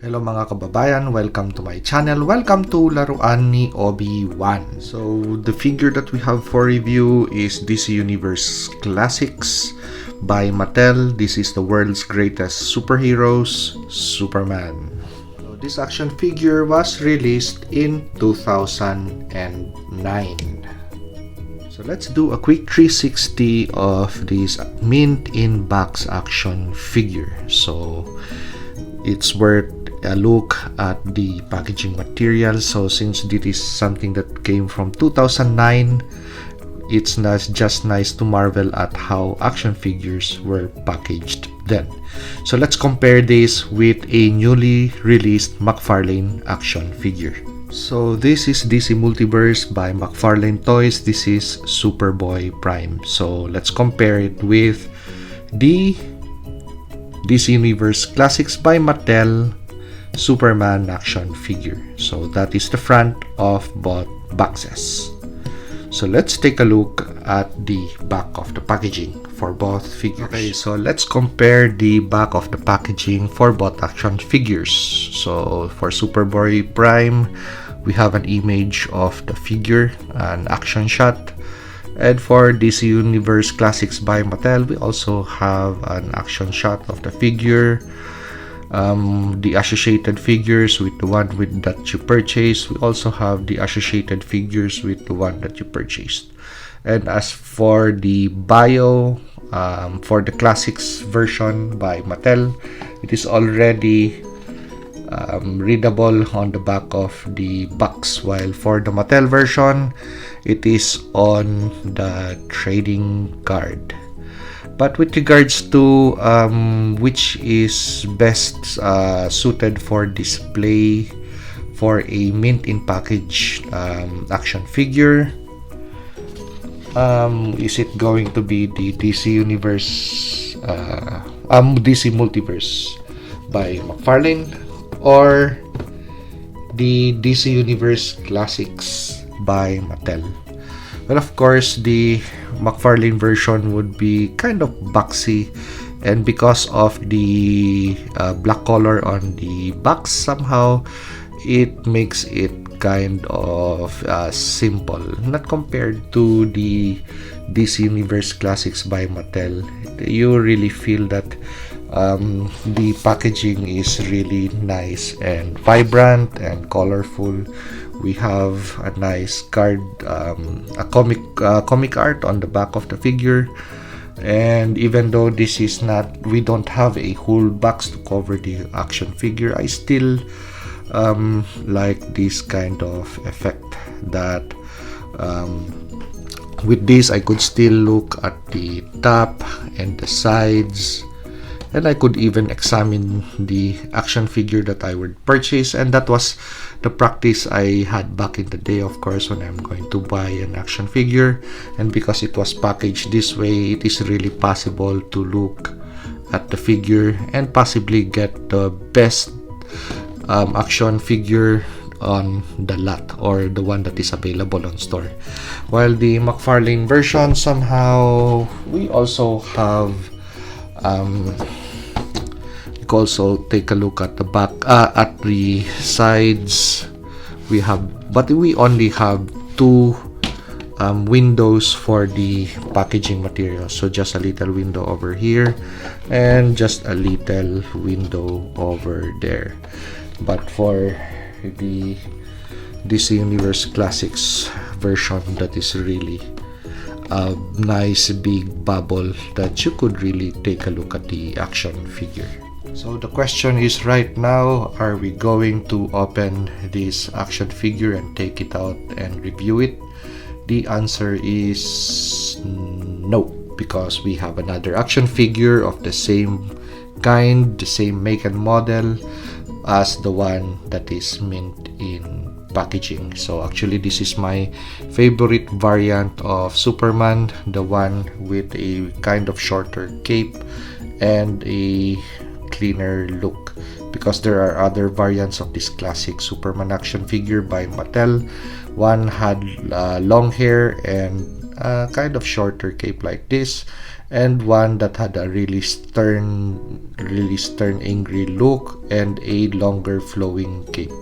Hello mga kababayan, welcome to my channel. Welcome to Laruan ni Obi-Wan. So the figure that we have for review is DC Universe Classics by Mattel. This is the world's greatest superheroes, Superman. So this action figure was released in 2009. So let's do a quick 360 of this mint in box action figure. So it's worth a look at the packaging material. So since this is something that came from 2009, it's not just nice to marvel at how action figures were packaged then. So let's compare this with a newly released McFarlane action figure. So this is DC Multiverse by McFarlane Toys. This is Superboy Prime. So let's compare it with the DC Universe Classics by Mattel Superman action figure. So that is the front of both boxes. So let's take a look at the back of the packaging for both figures. Okay, so let's compare the back of the packaging for both action figures. So for Superboy Prime, we have an image of the figure, an action shot. And for DC Universe Classics by Mattel, we also have an action shot of the figure, the associated figures with the one that you purchased. We also have the associated figures with the one that you purchased. And as for the bio, for the Classics version by Mattel, it is already readable on the back of the box, while for the Mattel version, it is on the trading card. But with regards to which is best suited for display for a mint in package action figure, is it going to be the DC Universe, DC Multiverse by McFarlane, or the DC Universe Classics by Mattel? Well, of course, the McFarlane version would be kind of boxy, and because of the black color on the box, somehow it makes it kind of simple, not compared to the DC Universe Classics by Mattel. You really feel that the packaging is really nice and vibrant and colorful. We have a nice card, a comic art on the back of the figure. And even though this is not, we don't have a whole box to cover the action figure, I still like this kind of effect that with this I could still look at the top and the sides, and I could even examine the action figure that I would purchase. And that was the practice I had back in the day, of course, when I'm going to buy an action figure. And because it was packaged this way, it is really possible to look at the figure and possibly get the best action figure on the lot, or the one that is available on store. While the McFarlane version, somehow we also have you can also take a look at the back, at the sides. We have, but we only have two windows for the packaging material. So just a little window over here and just a little window over there. But for the DC Universe Classics version, that is really a nice big bubble that you could really take a look at the action figure. So the question is right now, are we going to open this action figure and take it out and review it? The answer is no, because we have another action figure of the same kind, the same make and model as the one that is mint in packaging. So actually this is my favorite variant of Superman, the one with a kind of shorter cape and a cleaner look, because there are other variants of this classic Superman action figure by Mattel. One had long hair and kind of shorter cape like this, and one that had a really stern, angry look, and a longer flowing cape.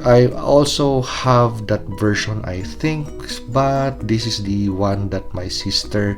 I also have that version, I think, but this is the one that my sister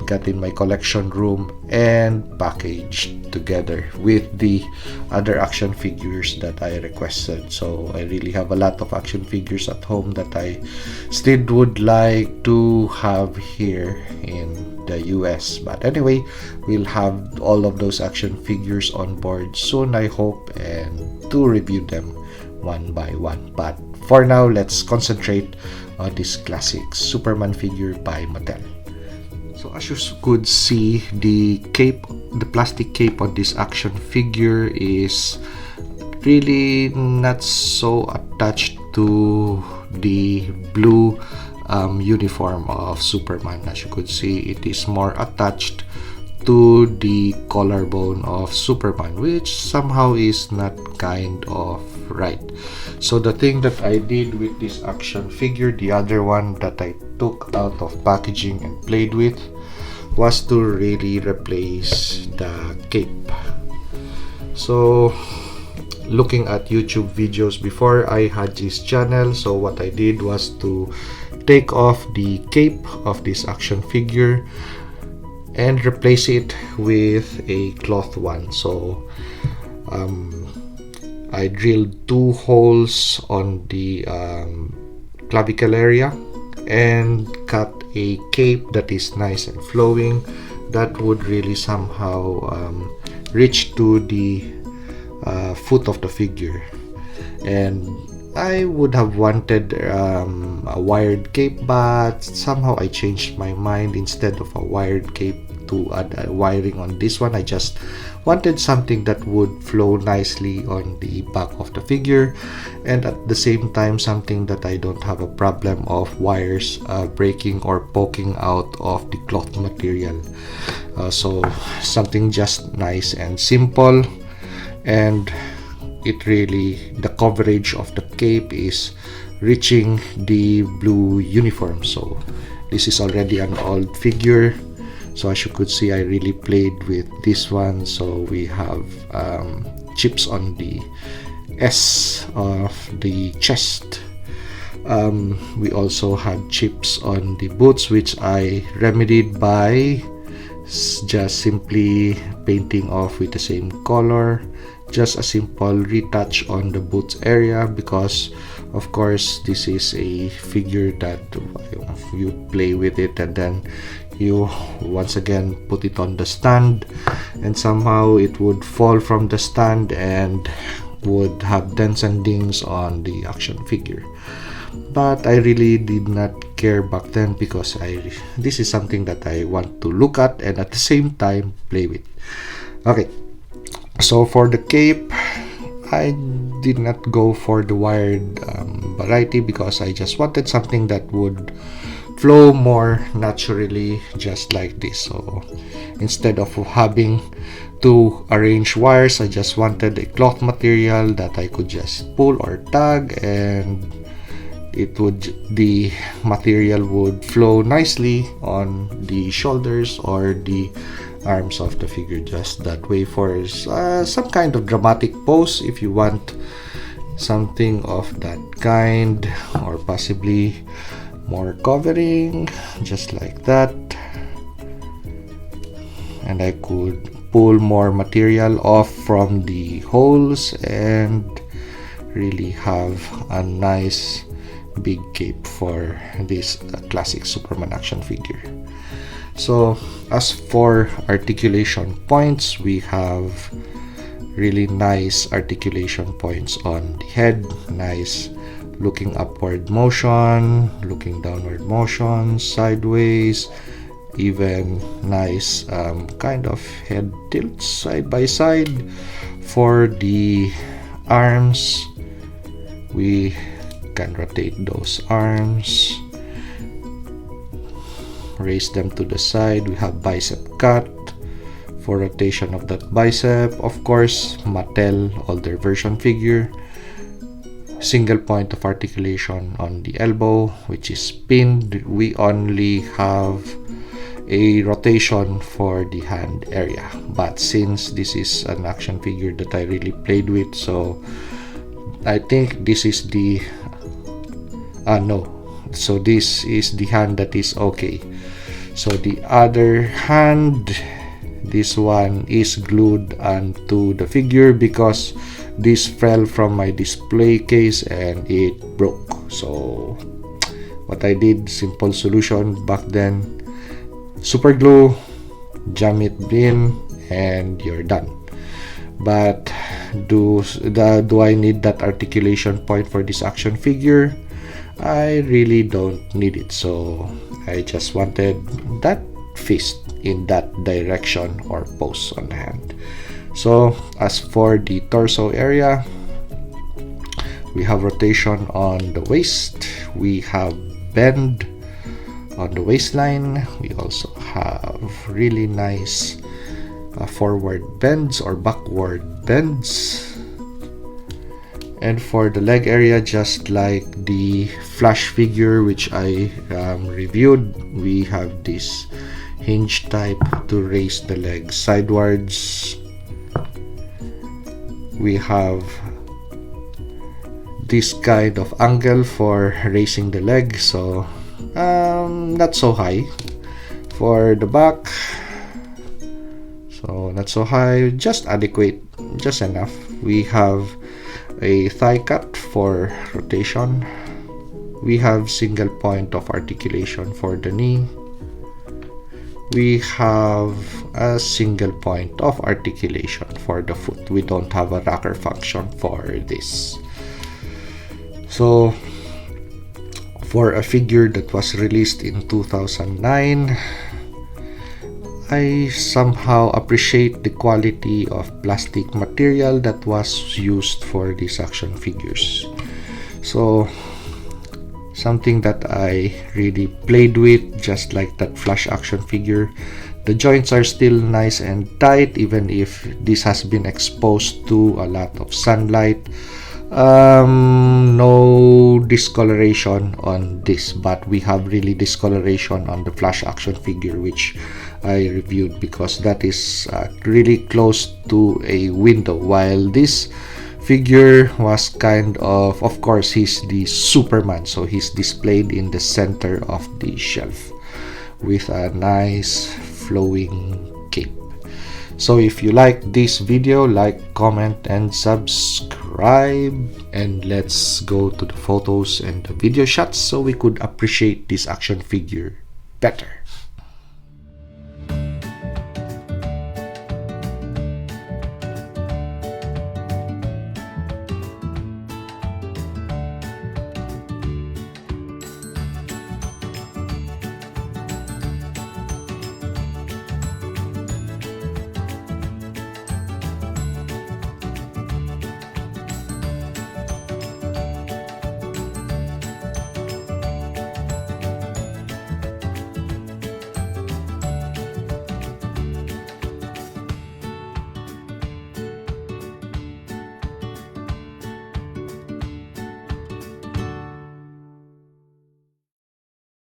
got in my collection room and packaged together with the other action figures that I requested. So I really have a lot of action figures at home that I still would like to have here in the US. But anyway, we'll have all of those action figures on board soon, I hope, and to review them one by one. But for now, let's concentrate on this classic Superman figure by Mattel. So as you could see, the plastic cape on this action figure is really not so attached to the blue uniform of Superman. As you could see, it is more attached to the collarbone of Superman, which somehow is not kind of right. So the thing that I did with this action figure, the other one that I took out of packaging and played with, was to really replace the cape. So looking at YouTube videos before I had this channel, so what I did was to take off the cape of this action figure and replace it with a cloth one. So I drilled 2 holes on the clavicle area and cut a cape that is nice and flowing, that would really somehow reach to the foot of the figure. And I would have wanted a wired cape, but somehow I changed my mind. Instead of a wired cape to add a wiring on this one, I just wanted something that would flow nicely on the back of the figure, and at the same time something that I don't have a problem of wires breaking or poking out of the cloth material. So something just nice and simple, and it really, the coverage of the cape is reaching the blue uniform. So this is already an old figure, so as you could see, I really played with this one. So we have chips on the S of the chest. We also had chips on the boots, which I remedied by just simply painting off with the same color. Just a simple retouch on the boots area, because of course this is a figure that you play with it and then you once again put it on the stand, and somehow it would fall from the stand and would have dents and dings on the action figure. But I really did not care back then, because this is something that I want to look at and at the same time play with. Okay, so for the cape, I did not go for the wired variety, because I just wanted something that would flow more naturally, just like this. So instead of having to arrange wires, I just wanted a cloth material that I could just pull or tug, and the material would flow nicely on the shoulders or the arms of the figure, just that way, for some kind of dramatic pose if you want something of that kind, or possibly more covering, just like that. And I could pull more material off from the holes and really have a nice big cape for this classic Superman action figure. So as for articulation points, we have really nice articulation points on the head, nice looking upward motion, looking downward motion, sideways, even nice kind of head tilts side by side. For the arms, we can rotate those arms, raise them to the side. We have bicep cut for rotation of that bicep. Of course, Mattel older version figure, single point of articulation on the elbow, which is pinned. We only have a rotation for the hand area. But since this is an action figure that I really played with, so I think this is the no, so this is the hand that is okay. So the other hand, this one is glued onto the figure because this fell from my display case and it broke. So what I did, simple solution back then, super glue, jam it in, and you're done. But do I need that articulation point for this action figure? I really don't need it, so I just wanted that fist in that direction or pose on the hand. So as for the torso area, we have rotation on the waist, we have bend on the waistline, we also have really nice forward bends or backward bends. And for the leg area, just like the Flash figure which I reviewed, we have this hinge type to raise the leg sidewards. We have this kind of angle for raising the leg, so not so high. For the back, so not so high, just adequate, just enough. We have a thigh cut for rotation. We have single point of articulation for the knee. We have a single point of articulation for the foot. We don't have a rocker function for this. So for a figure that was released in 2009, I somehow appreciate the quality of plastic material that was used for these action figures. So something that I really played with, just like that Flash action figure. The joints are still nice and tight even if this has been exposed to a lot of sunlight. No discoloration on this, but we have really discoloration on the Flash action figure which I reviewed because that is really close to a window, while this figure was kind of course he's the Superman, so he's displayed in the center of the shelf with a nice flowing cape. So if you like this video, like, comment, and subscribe, and let's go to the photos and the video shots so we could appreciate this action figure better.